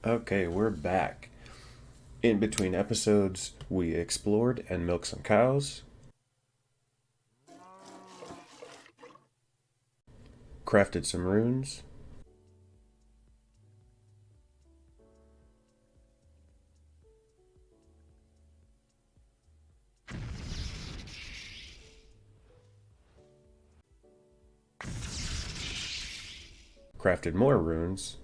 Okay, we're back. In between episodes, we explored and milked some cows, crafted some runes, crafted more runes,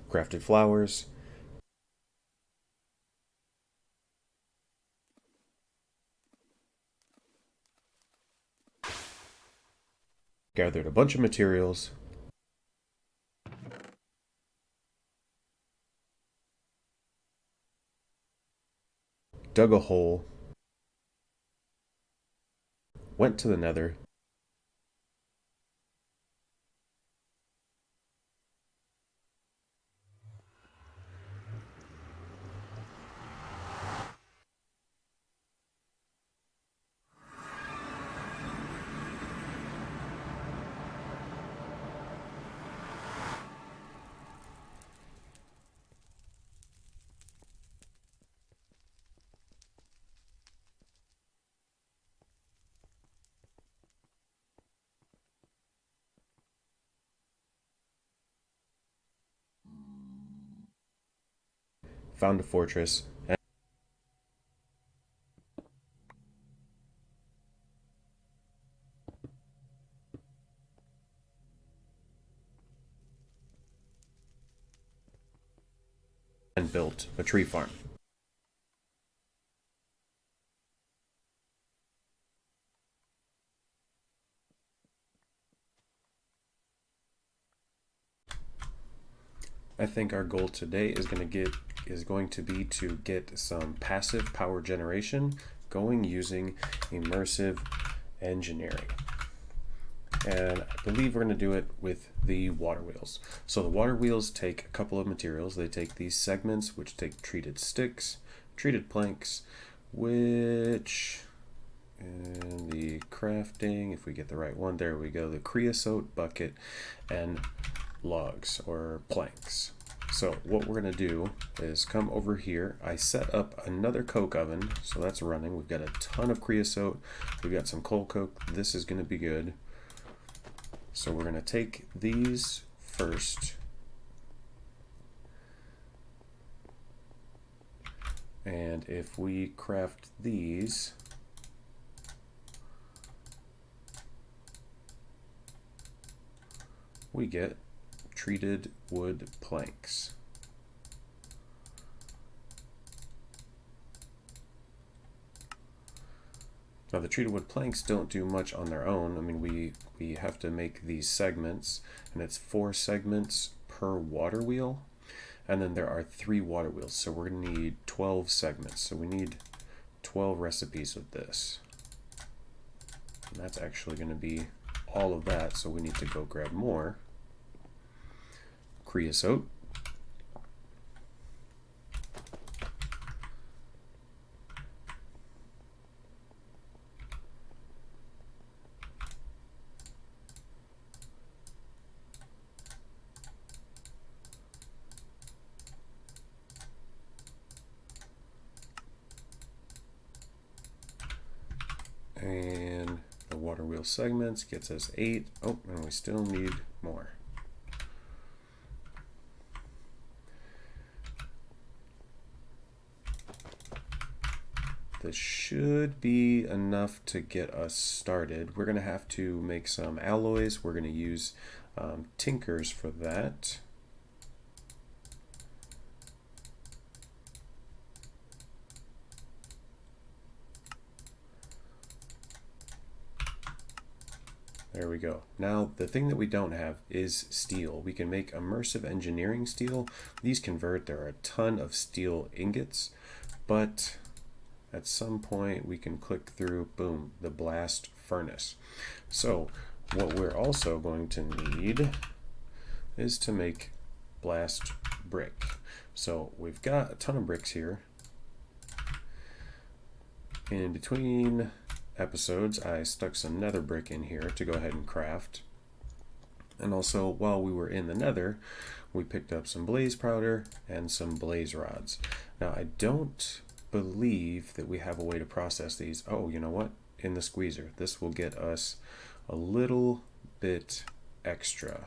crafted flowers, gathered a bunch of materials, dug a hole, went to the nether, found a fortress, and built a tree farm. I think our goal today is going to be to get some passive power generation going using immersive engineering. And I believe we're going to do it with the water wheels. So the water wheels take a couple of materials. They take these segments, which take treated sticks, treated planks, which in the crafting, if we get the right one, there we go, the creosote bucket and logs or planks. So what we're going to do is come over here. I set up another coke oven, so that's running. We've got a ton of creosote. We've got some coal coke. This is going to be good. So we're going to take these first. And if we craft these, we get treated wood planks. Now the treated wood planks don't do much on their own. I mean, we have to make these segments, and it's 4 segments per water wheel. And then there are 3 water wheels, so we're going to need 12 segments. So we need 12 recipes of this. And that's actually going to be all of that, so we need to go grab more creosote. And the water wheel segments gets us 8. Oh, and we still need more. This should be enough to get us started. We're going to have to make some alloys. We're going to use tinkers for that. There we go. Now, the thing that we don't have is steel. We can make immersive engineering steel. These convert. There are a ton of steel ingots, but at some point we can click through, boom, the blast furnace. So what we're also going to need is to make blast brick. So we've got a ton of bricks here, In between episodes, I stuck some nether brick in here to go ahead and craft. And also, while we were in the nether, we picked up some blaze powder and some blaze rods. Now, I don't believe that we have a way to process these. Oh, you know what? In the squeezer. This will get us a little bit extra.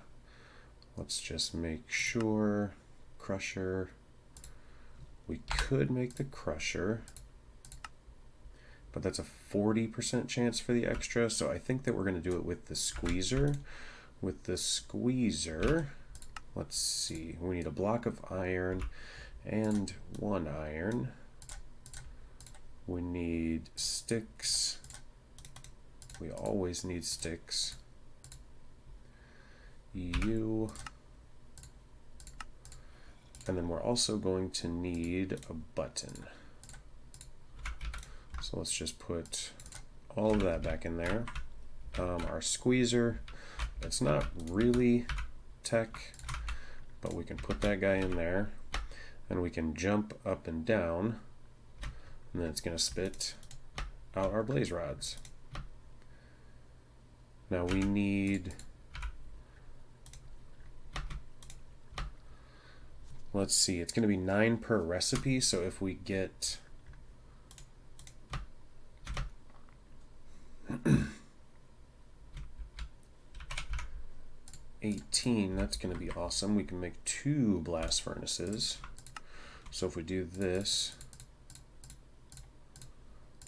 Let's just make sure. Crusher. We could make the crusher, but that's a 40% chance for the extra, so I think that we're going to do it with the squeezer. With the squeezer, let's see, we need a block of iron and 1 iron. We need sticks. We always need sticks. And then we're also going to need a button. So let's just put all of that back in there. Our squeezer, it's not really tech, but we can put that guy in there and we can jump up and down, and then it's going to spit out our blaze rods. Now we need, let's see, it's going to be 9 per recipe, so if we get 18, that's going to be awesome. We can make 2 blast furnaces. So if we do this,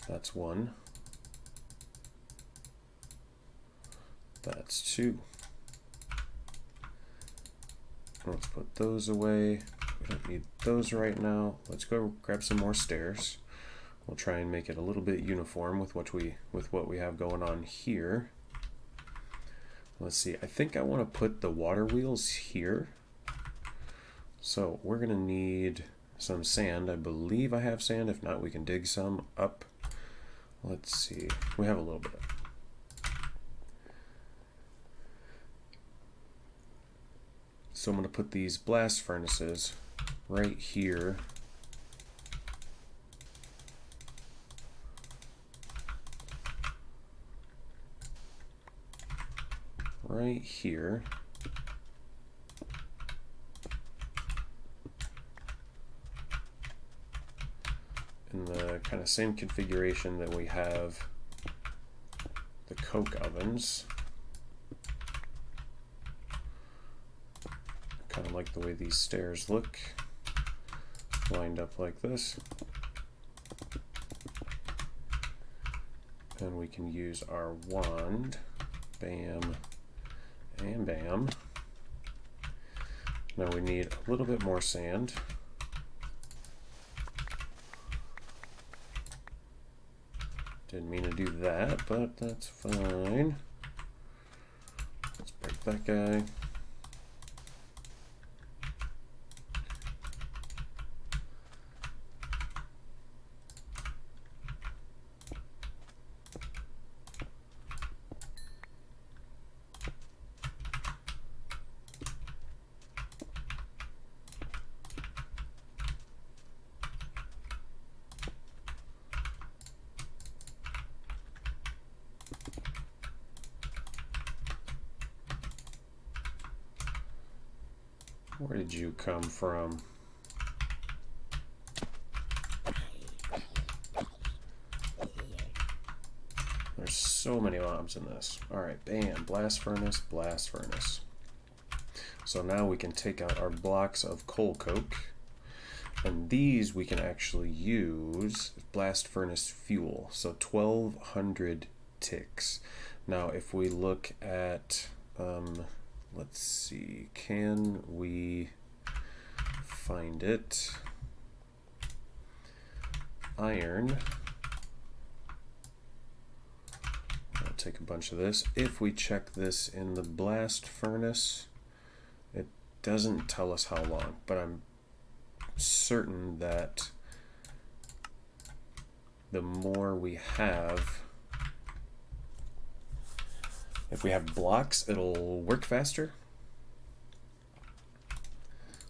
that's 1. That's 2. Let's put those away. We don't need those right now. Let's go grab some more stairs. We'll try and make it a little bit uniform with what we have going on here. Let's see, I think I want to put the water wheels here. So we're going to need some sand. I believe I have sand. If not, we can dig some up. Let's see, we have a little bit. So I'm going to put these blast furnaces right here. Right here. In the kind of same configuration that we have the coke ovens. Kind of like the way these stairs look, lined up like this. And we can use our wand. Bam. And bam. Now we need a little bit more sand. Didn't mean to do that, but that's fine. Let's break that guy. Where did you come from? There's so many mobs in this. Alright, bam, blast furnace, blast furnace. So now we can take out our blocks of coal coke, and these we can actually use blast furnace fuel. So 1200 ticks. Now if we look at let's see, can we find it? Iron. I'll take a bunch of this. If we check this in the blast furnace, it doesn't tell us how long, but I'm certain that the more we have, if we have blocks, it'll work faster.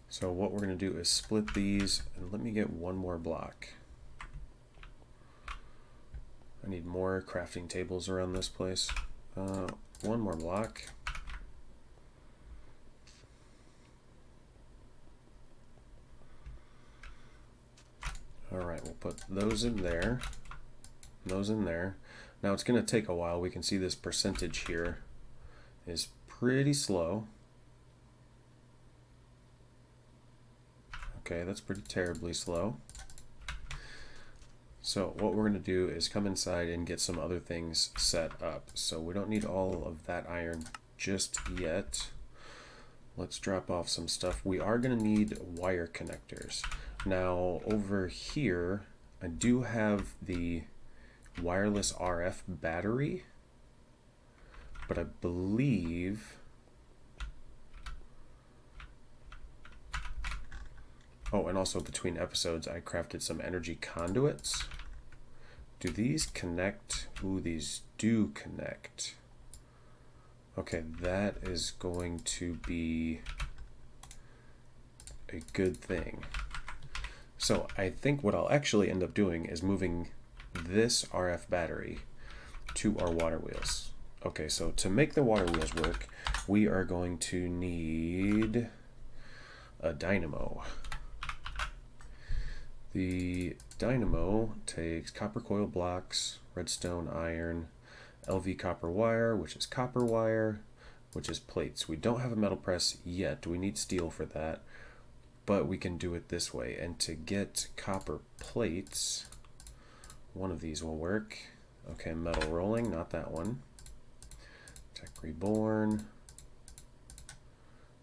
So what we're going to do is split these, and let me get one more block. I need more crafting tables around this place. One more block. Alright, we'll put those in there. Those in there. Now it's going to take a while. We can see this percentage here is pretty slow. Okay, that's pretty terribly slow. So what we're going to do is come inside and get some other things set up. So we don't need all of that iron just yet. Let's drop off some stuff. We are going to need wire connectors. Now over here, I do have the wireless RF battery, but I believe, oh, and also between episodes I crafted some energy conduits. Do these connect? Ooh, these do connect. Okay, that is going to be a good thing. So I think what I'll actually end up doing is moving this RF battery to our water wheels. Okay, so to make the water wheels work, we are going to need a dynamo. The dynamo takes copper coil blocks, redstone iron, LV copper wire, which is copper wire, which is plates. We don't have a metal press yet. We need steel for that, but we can do it this way. And to get copper plates, one of these will work. Okay, metal rolling, not that one. Tech Reborn,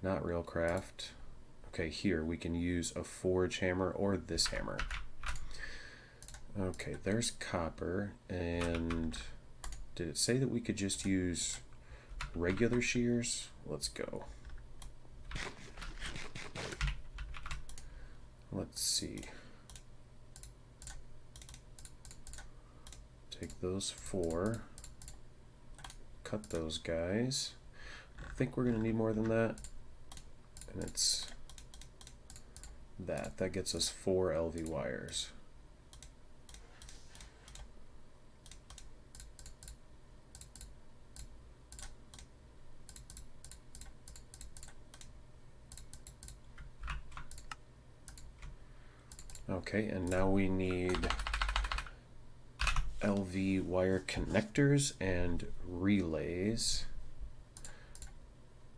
not Railcraft. Okay, here we can use a forge hammer or this hammer. Okay, there's copper, and did it say that we could just use regular shears? Let's go. Let's see. Take those 4, cut those guys. I think we're going to need more than that, and it's that. That gets us 4 LV wires. Okay, and now we need LV wire connectors and relays.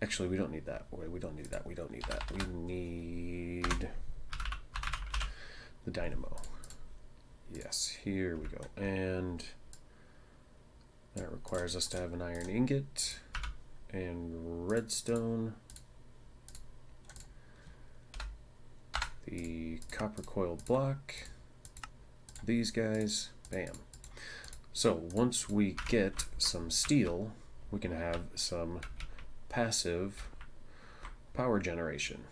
Actually, we don't need that. Wait, we don't need that. We don't need that. We need the dynamo. Yes, here we go. And that requires us to have an iron ingot and redstone. The copper coil block. These guys. Bam. So once we get some steel, we can have some passive power generation.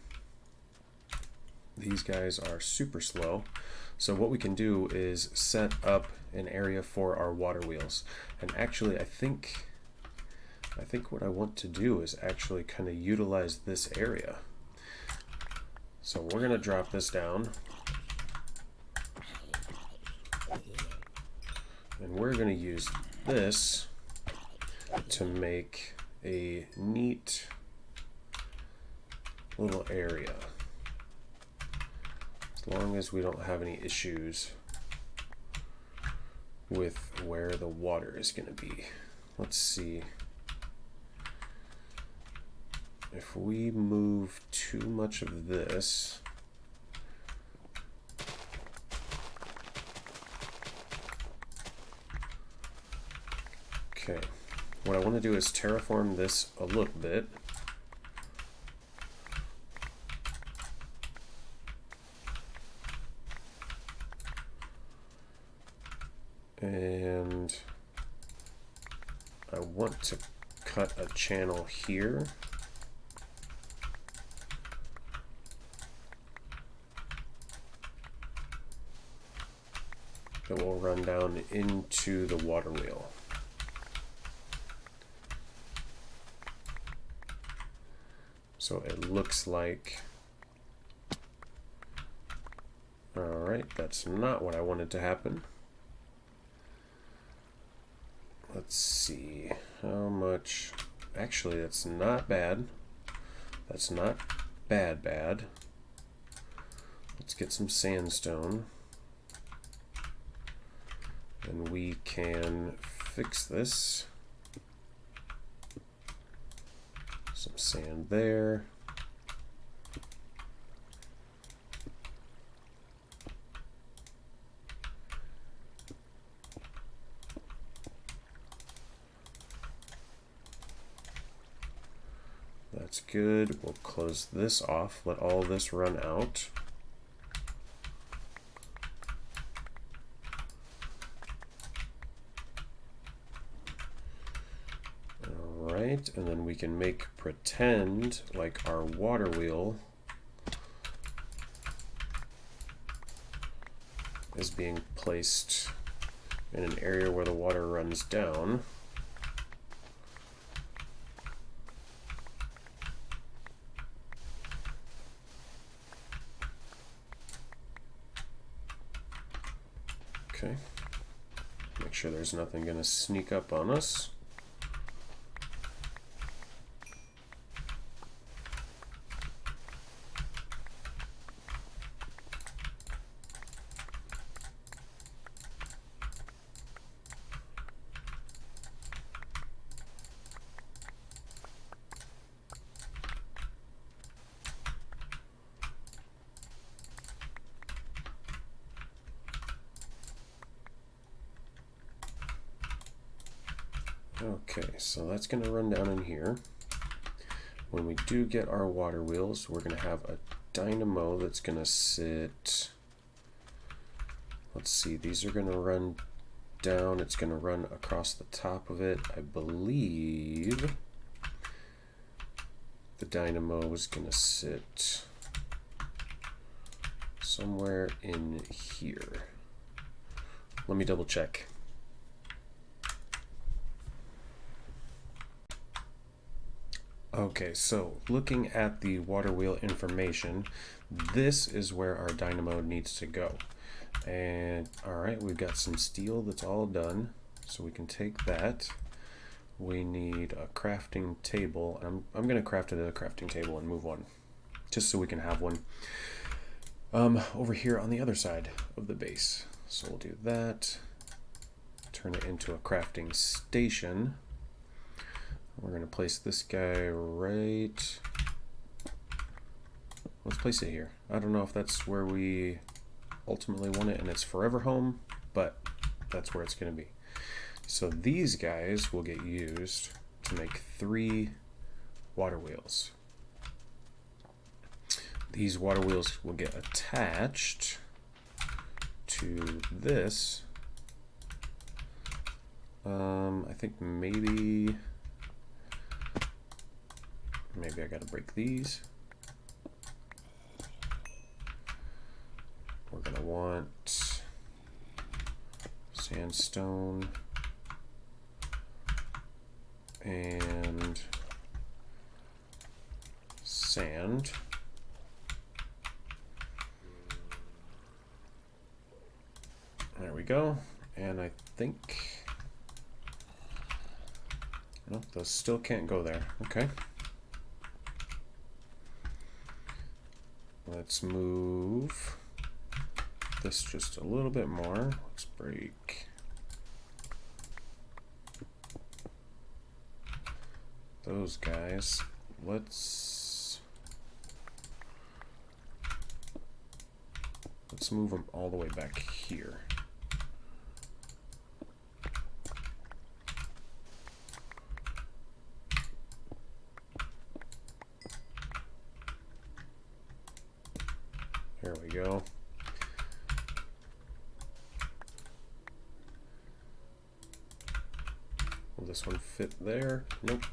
These guys are super slow, so what we can do is set up an area for our water wheels. And actually I think what I want to do is actually kind of utilize this area. So we're going to drop this down, and we're going to use this to make a neat little area, as long as we don't have any issues with where the water is going to be. Let's see. If we move too much of this, okay, what I want to do is terraform this a little bit. And I want to cut a channel here. That will run down into the water wheel. So it looks like, all right, that's not what I wanted to happen. let's see how much. Actually, that's not bad. That's not bad. Let's get some sandstone. And we can fix this. Some sand there. That's good. We'll close this off, let all this run out. Alright, and then we can make pretend like our water wheel is being placed in an area where the water runs down. Okay, make sure there's nothing going to sneak up on us. Okay, so that's going to run down in here. When we do get our water wheels, we're going to have a dynamo that's going to sit. Let's see, these are going to run down. It's going to run across the top of it. I believe the dynamo is going to sit somewhere in here. Let me double check. Okay, so looking at the water wheel information, this is where our dynamo needs to go. And all right, we've got some steel that's all done, so we can take that. We need a crafting table. I'm going to craft a crafting table and move on, just so we can have one over here on the other side of the base. So we'll do that. Turn it into a crafting station. We're going to place this guy right. Let's place it here. I don't know if that's where we ultimately want it and it's forever home, but that's where it's going to be. So these guys will get used to make 3 water wheels. These water wheels will get attached to this. I think maybe I gotta break these. We're gonna want sandstone and sand. There we go. And I think, no, those still can't go there. Okay. Let's move this just a little bit more. Let's break those guys. Let's move them all the way back here. There we go. Will this one fit there? Nope.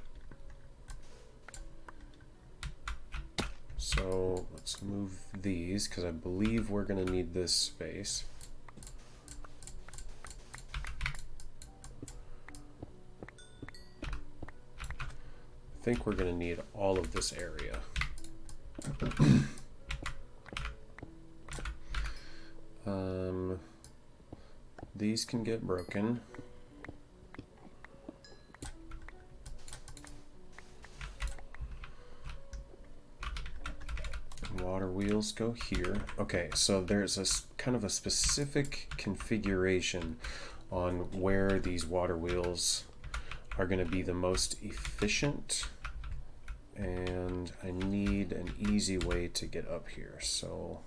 So let's move these because I believe we're going to need this space. I think we're going to need all of this area. These can get broken. go here. Okay, so there's a kind of a specific configuration on where these water wheels are going to be the most efficient, and I need an easy way to get up here. So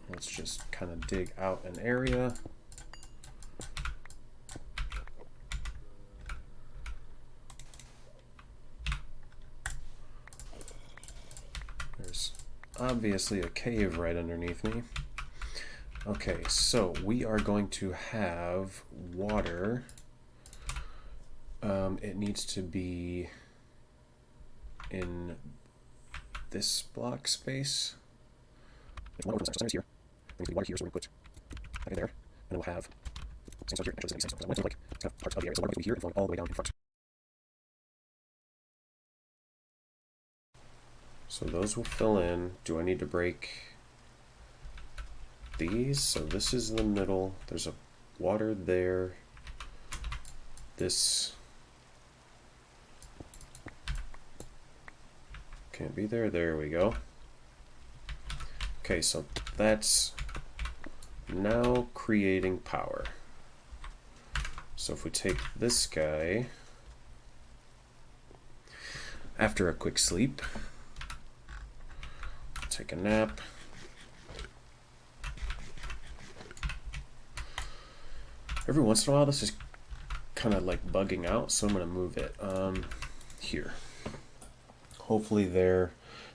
let's just kind of dig out an area. There's obviously a cave right underneath me. Okay, so we are going to have water. It needs to be in this block space. One over the here. There needs to be water here, so we're going to put that in there, and then we'll have sandstone here. Actually, sandstone. I want to like have parts of the area, so water goes here and flowing all the way down in front. So those will fill in. Do I need to break these? So this is the middle. There's a water there. This can't be there. There we go. Okay, so that's now creating power. So if we take this guy, after a quick sleep, take a nap. Every once in a while this is kind of like bugging out, so I'm going to move it here. Hopefully there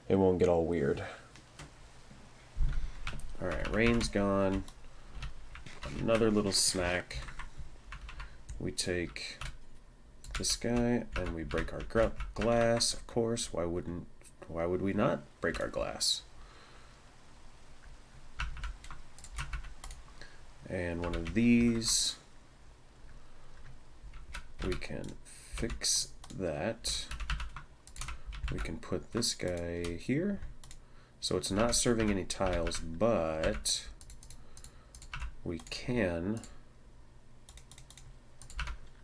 it won't get all weird. Alright, rain's gone. Another little snack. We take this guy and we break our glass, of course. Why would we not break our glass? And one of these, we can fix that. We can put this guy here. So it's not serving any tiles, but we can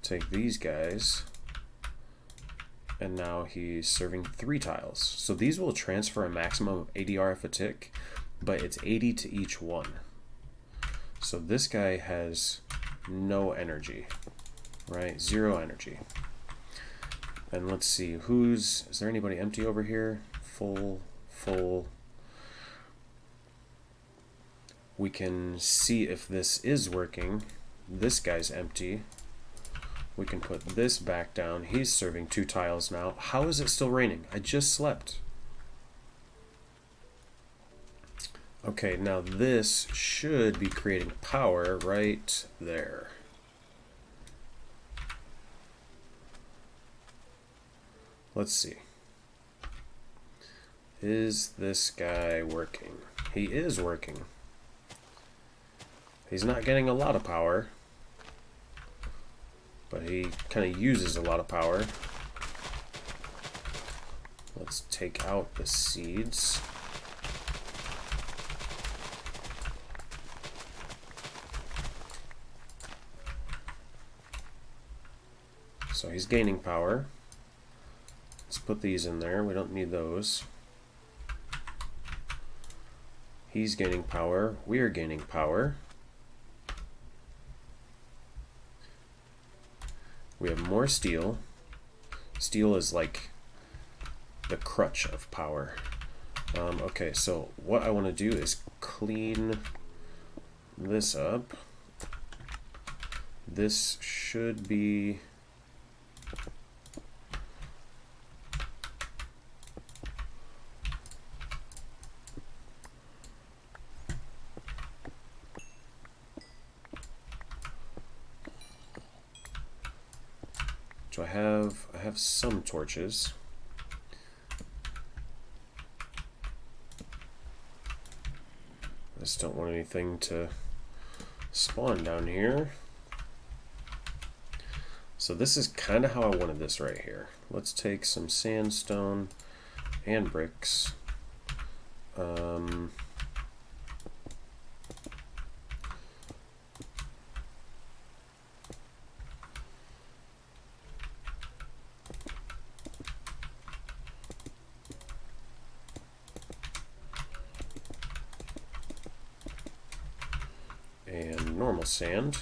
take these guys, and now he's serving 3 tiles. So these will transfer a maximum of 80 RF a tick, but it's 80 to each one. So this guy has no energy, right? 0 energy. And let's see, is there anybody empty over here? Full. We can see if this is working. This guy's empty. We can put this back down. He's serving 2 tiles now. How is it still raining? I just slept. Okay, now this should be creating power right there. Let's see. Is this guy working? He is working. He's not getting a lot of power, but he kind of uses a lot of power. Let's take out the seeds. So he's gaining power. Let's put these in there. We don't need those. He's gaining power. We're gaining power. We have more steel. Steel is like the crutch of power. Okay, so what I want to do is clean this up. This should be I have some torches. I just don't want anything to spawn down here. So this is kind of how I wanted this right here. Let's take some sandstone and bricks. and normal sand.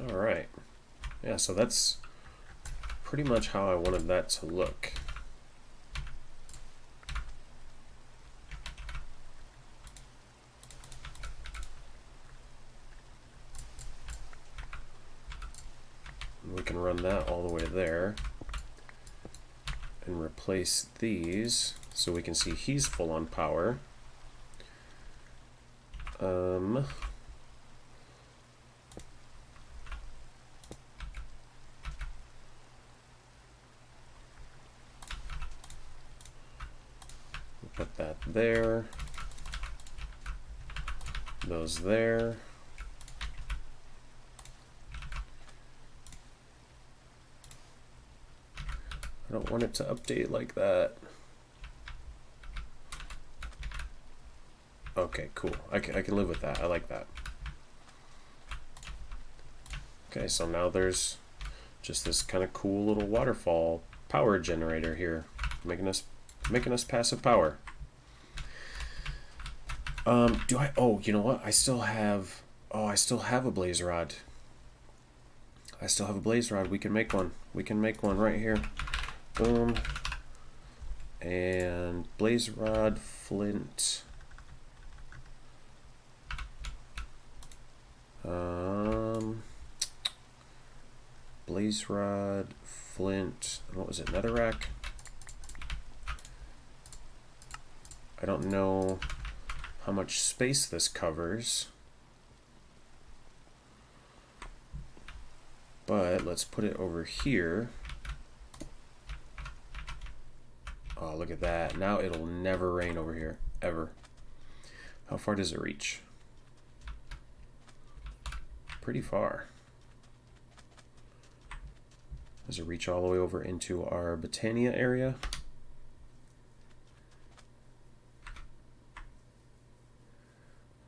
All right. Yeah, so that's pretty much how I wanted that to look. We can run that all the way there and replace these so we can see he's full on power. Put that there, those there. I don't want it to update like that. Okay, cool. I can live with that. I like that. Okay, so now there's just this kind of cool little waterfall power generator here, making us passive power. Do I? Oh, you know what? I still have a blaze rod. I still have a blaze rod. We can make one. We can make one right here. Boom. And blaze rod, flint. Blaze rod, flint. What was it? Netherrack. I don't know how much space this covers, but let's put it over here. Oh, look at that. Now it'll never rain over here, ever. How far does it reach? Pretty far. Does it reach all the way over into our Botania area?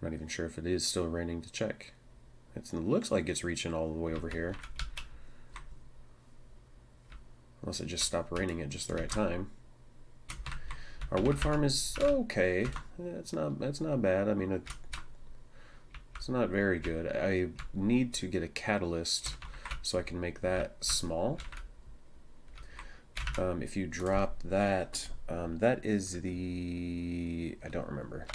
I'm not even sure if it is still raining to check. It looks like it's reaching all the way over here. Unless it just stopped raining at just the right time. Our wood farm is okay. It's not bad. I mean, it's not very good. I need to get a catalyst so I can make that small. If you drop that, that is the, I don't remember.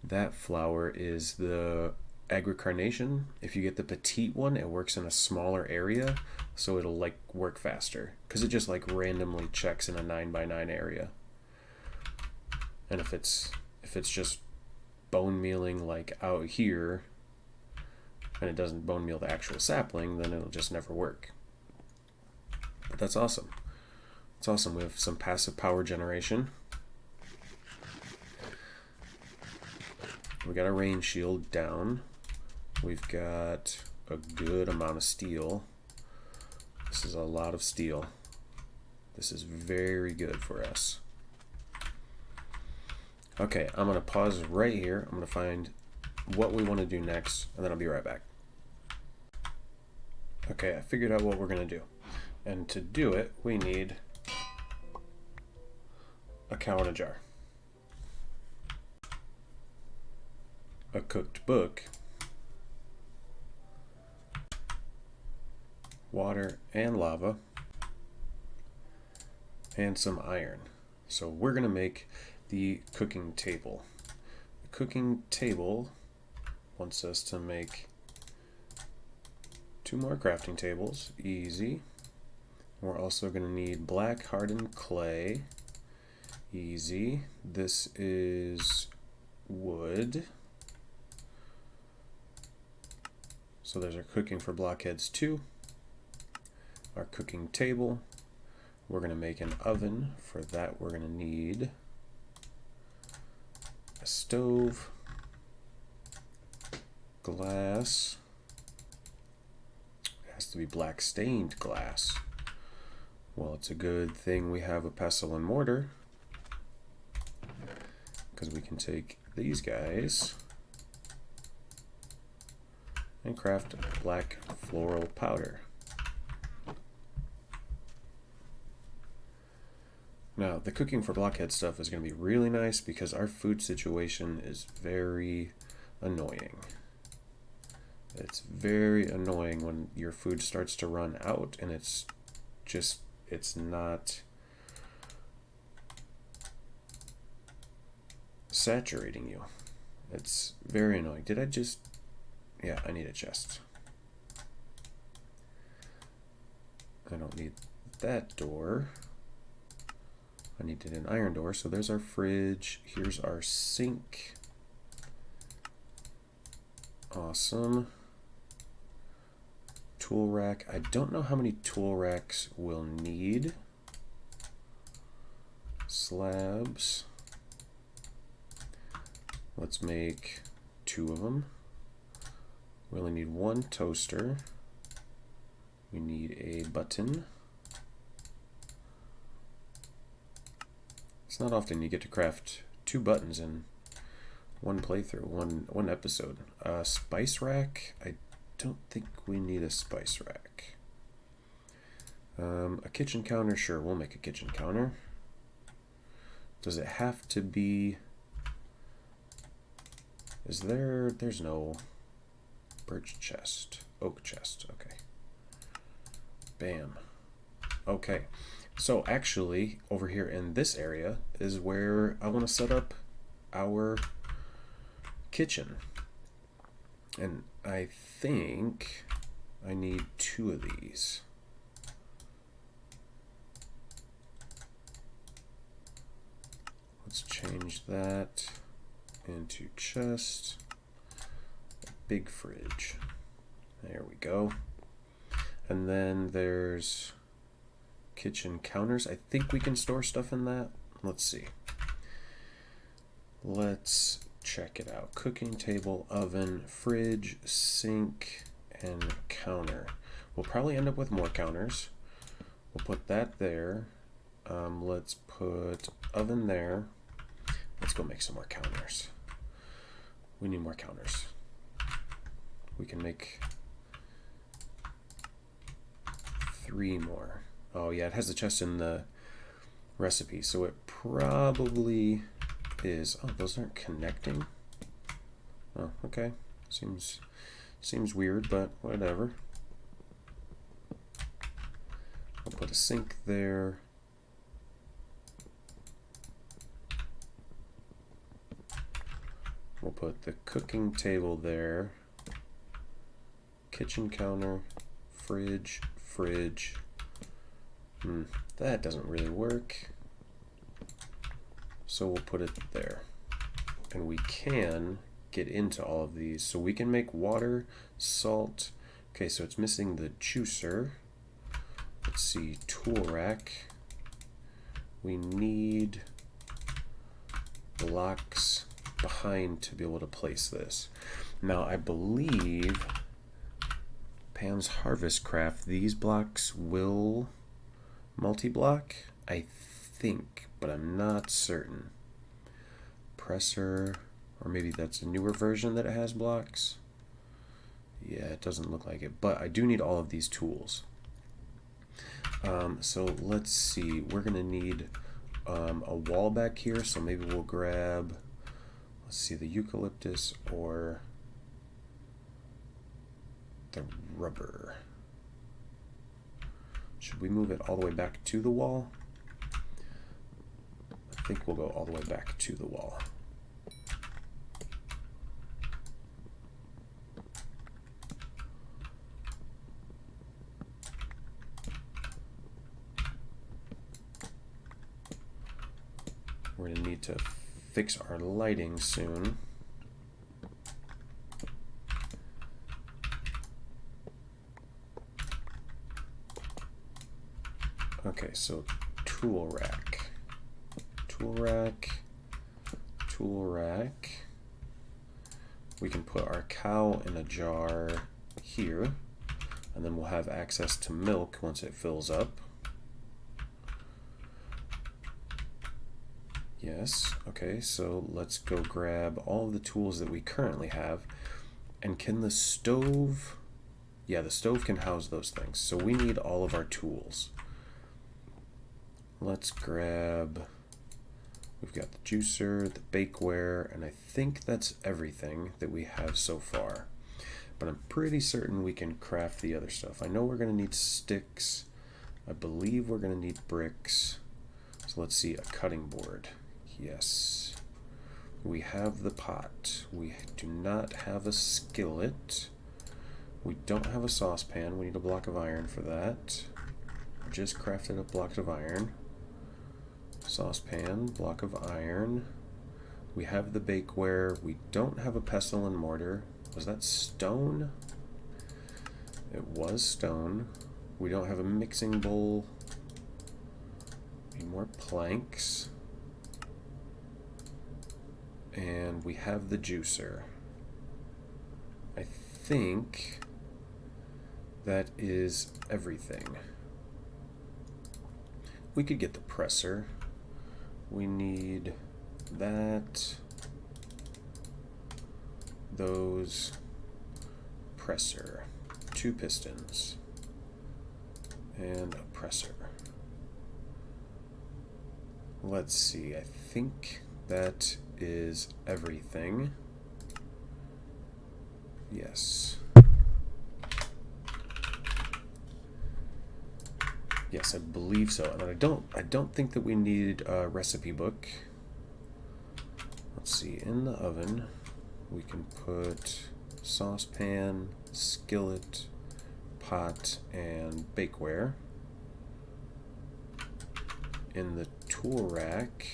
That flower is the agricarnation. If you get the petite one, it works in a smaller area, so it'll like work faster because it just like randomly checks in a 9x9 area. And if it's just bone mealing like out here and it doesn't bone meal the actual sapling, then it'll just never work. But that's awesome. It's awesome. We have some passive power generation. We got a rain shield down. We've got a good amount of steel. This is a lot of steel. This is very good for us. Okay, I'm going to pause right here. I'm going to find what we want to do next, and then I'll be right back. Okay, I figured out what we're going to do. And to do it, we need a cow in a jar, a cooked book, water and lava, and some iron. So we're going to make the cooking table. The cooking table wants us to make 2 more crafting tables. Easy. We're also going to need black hardened clay. Easy. This is wood. So there's our cooking for blockheads 2. Our cooking table. We're going to make an oven. For that we're going to need a stove, glass. It has to be black stained glass. Well, it's a good thing we have a pestle and mortar. because we can take these guys and craft black floral powder. Now, the cooking for blockhead stuff is going to be really nice because our food situation is very annoying. It's very annoying when your food starts to run out and it's not saturating you. It's very annoying. Did I just... Yeah, I need a chest. I don't need that door. I needed an iron door, so there's our fridge. Here's our sink. Awesome. Tool rack. I don't know how many tool racks we'll need. Slabs. Let's make 2 of them. We only need 1 toaster. We need a button. It's not often you get to craft 2 buttons in one playthrough, one episode. Spice rack. I don't think we need a spice rack. A kitchen counter. Sure, we'll make a kitchen counter. Does it have to be... There's no birch chest. Oak chest. Okay. Bam. Okay. So actually, over here in this area is where I want to set up our kitchen. And I think I need 2 of these. Let's change that into chest. Big fridge. There we go. And then there's kitchen counters. I think we can store stuff in that. Let's see. Let's check it out. Cooking table, oven, fridge, sink, and counter. We'll probably end up with more counters. We'll put that there. Let's put oven there. Let's go make some more counters. We need more counters. We can make 3 more. Oh yeah, it has the chest in the recipe, so it probably is. Oh, those aren't connecting. Oh, okay. Seems weird, but whatever. I'll put a sink there. We'll put the cooking table there. Kitchen counter, fridge. That doesn't really work. So we'll put it there. And we can get into all of these. So we can make water, salt. Okay, so it's missing the juicer. Let's see, tool rack. We need blocks behind to be able to place this. Now I believe Pam's Harvest Craft, these blocks will multi-block, I think, but I'm not certain. Presser, or maybe that's a newer version that it has blocks. Yeah, it doesn't look like it, but I do need all of these tools. So let's see, we're gonna need a wall back here, so maybe we'll grab, let's see, the eucalyptus or the rubber. Should we move it all the way back to the wall? I think we'll go all the way back to the wall. We're going to need to fix our lighting soon. Okay, so tool rack. We can put our cow in a jar here, and then we'll have access to milk once it fills up. Yes. Okay, so let's go grab all of the tools that we currently have. And can the stove... Yeah, the stove can house those things. So we need all of our tools. Let's grab... We've got the juicer, the bakeware, and I think that's everything that we have so far. But I'm pretty certain we can craft the other stuff. I know we're going to need sticks. I believe we're going to need bricks. So let's see, a cutting board. Yes. We have the pot. We do not have a skillet. We don't have a saucepan. We need a block of iron for that. I just crafted a block of iron. Saucepan, block of iron. We have the bakeware. We don't have a pestle and mortar. Was that stone? It was stone. We don't have a mixing bowl. Need more planks. And we have the juicer. I think that is everything. We could get the presser. We need that, those, presser, 2 pistons, and a presser. Let's see, I think that is everything. Yes. Yes, I believe so. And I don't think that we need a recipe book. Let's see, in the oven we can put saucepan, skillet, pot, and bakeware. In the tool rack,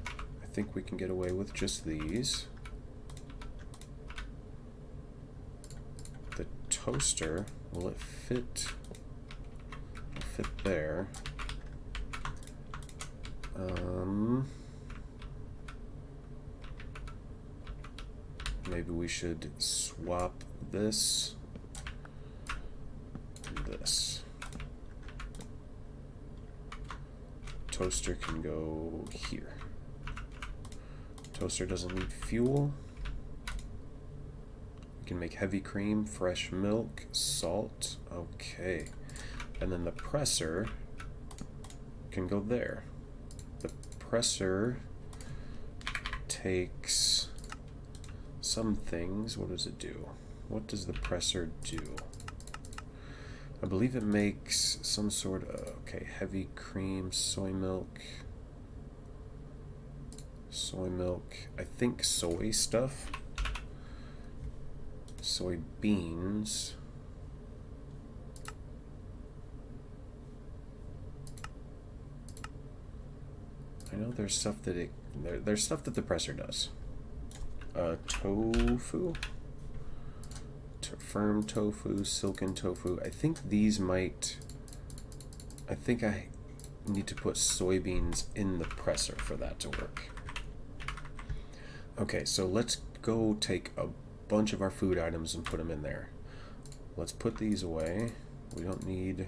I think we can get away with just these. The toaster, will it fit? Fit there. Maybe we should swap this and this. Toaster can go here. Toaster doesn't need fuel. We can make heavy cream, fresh milk, salt. Okay. And then the presser can go there. The presser takes some things. What does it do? What does the presser do? I believe it makes some sort of, okay, heavy cream, soy milk. Soy milk. I think soy stuff. Soybeans. I know there's stuff that there's stuff that the presser does. Tofu, firm tofu, silken tofu. I think these might. I think I need to put soybeans in the presser for that to work. Okay, so let's go take a bunch of our food items and put them in there. Let's put these away. We don't need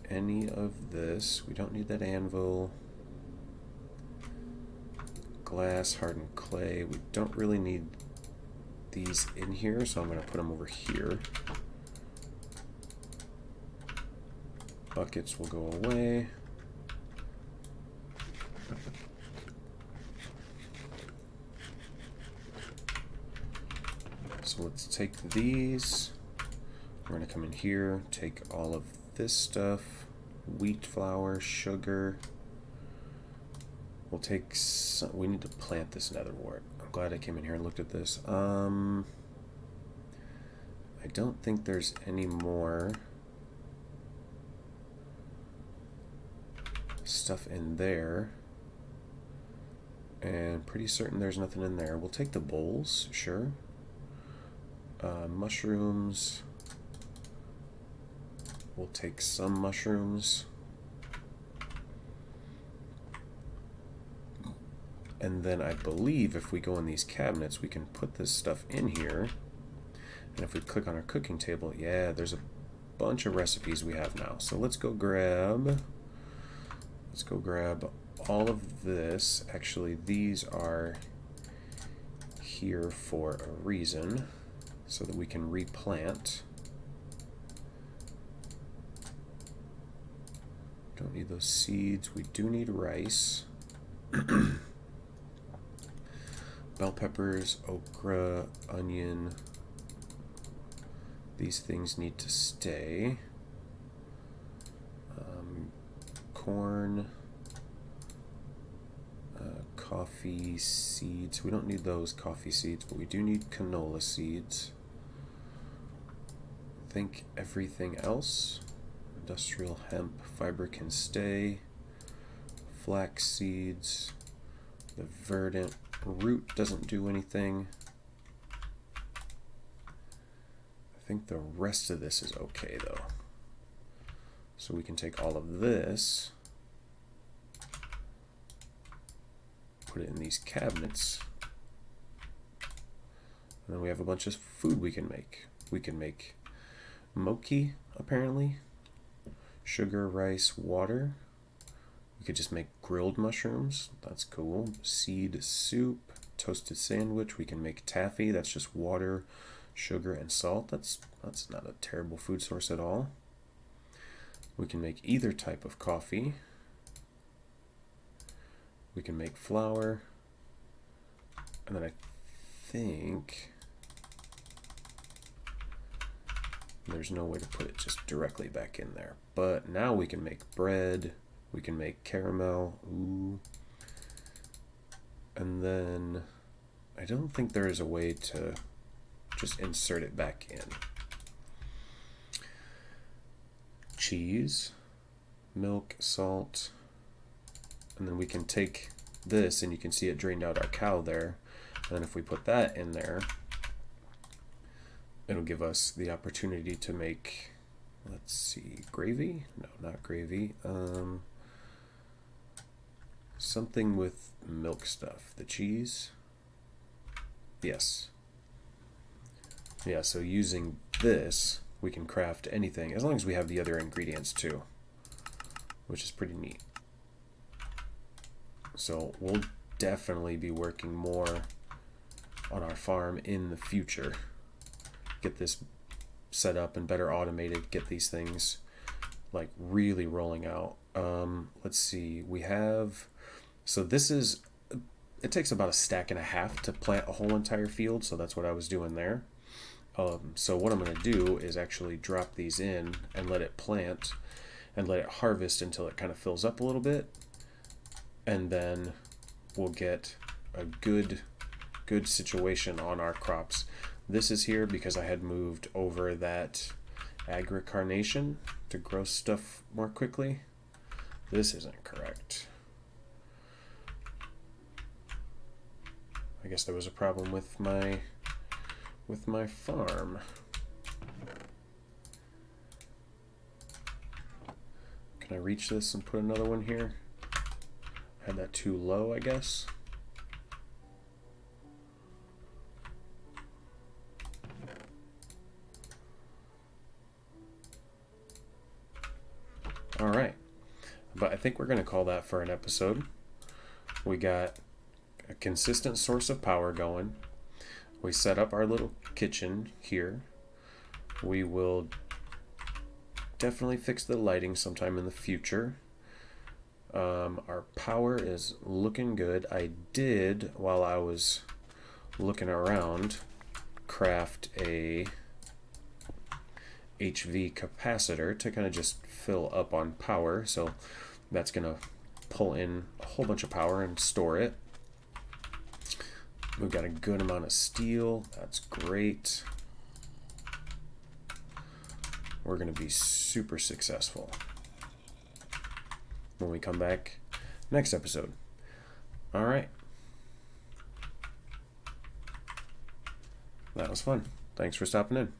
any of this. We don't need that anvil. Glass, hardened clay. We don't really need these in here, so I'm going to put them over here. Buckets will go away. So let's take these. We're going to come in here, take all of this stuff, wheat flour, sugar. We'll take some, we need to plant this nether wart. I'm glad I came in here and looked at this. I don't think there's any more stuff in there. And pretty certain there's nothing in there. We'll take the bowls, sure. Mushrooms. We'll take some mushrooms. And then I believe if we go in these cabinets, we can put this stuff in here. And if we click on our cooking table, yeah, there's a bunch of recipes we have now. So let's go grab Let's go grab all of this. Actually, these are here for a reason, so that we can replant. Don't need those seeds. We do need rice. Bell peppers, okra, onion. These things need to stay. Corn, coffee seeds. We don't need those coffee seeds, but we do need canola seeds. I think everything else. Industrial hemp fiber can stay. Flax seeds. The verdant root doesn't do anything. I think the rest of this is okay though. So we can take all of this, put it in these cabinets, and then we have a bunch of food we can make. We can make mochi, apparently. Sugar, rice, water. We could just make grilled mushrooms. That's cool. Seed soup, toasted sandwich. We can make taffy. That's just water, sugar, and salt. That's not a terrible food source at all. We can make either type of coffee. We can make flour. And then I think there's no way to put it just directly back in there. But now we can make bread. We can make caramel. Ooh. And then I don't think there is a way to just insert it back in. Cheese, milk, salt, and then we can take this and you can see it drained out our cow there. And then if we put that in there, it'll give us the opportunity to make, let's see, gravy? No, not gravy. Something with milk stuff. The cheese? Yes. Yeah, so using this, we can craft anything, as long as we have the other ingredients too, which is pretty neat. So we'll definitely be working more on our farm in the future. Get this set up and better automated, get these things like really rolling out. Let's see, we have, so this is, it takes about a stack and a half to plant a whole entire field, so that's what I was doing there. So what I'm going to do is actually drop these in and let it plant and let it harvest until it kind of fills up a little bit, and then we'll get a good situation on our crops. This is here because I had moved over that agricarnation to grow stuff more quickly. This isn't correct. I guess there was a problem with my farm. Can I reach this and put another one here? I had that too low, I guess. All right, but I think we're going to call that for an episode. We got a consistent source of power going. We set up our little kitchen here. We will definitely fix the lighting sometime in the future. Our power is looking good. I did, while I was looking around, craft a HV capacitor to kind of just fill up on power. So that's going to pull in a whole bunch of power and store it. We've got a good amount of steel. That's great. We're going to be super successful when we come back next episode. All right. That was fun. Thanks for stopping in.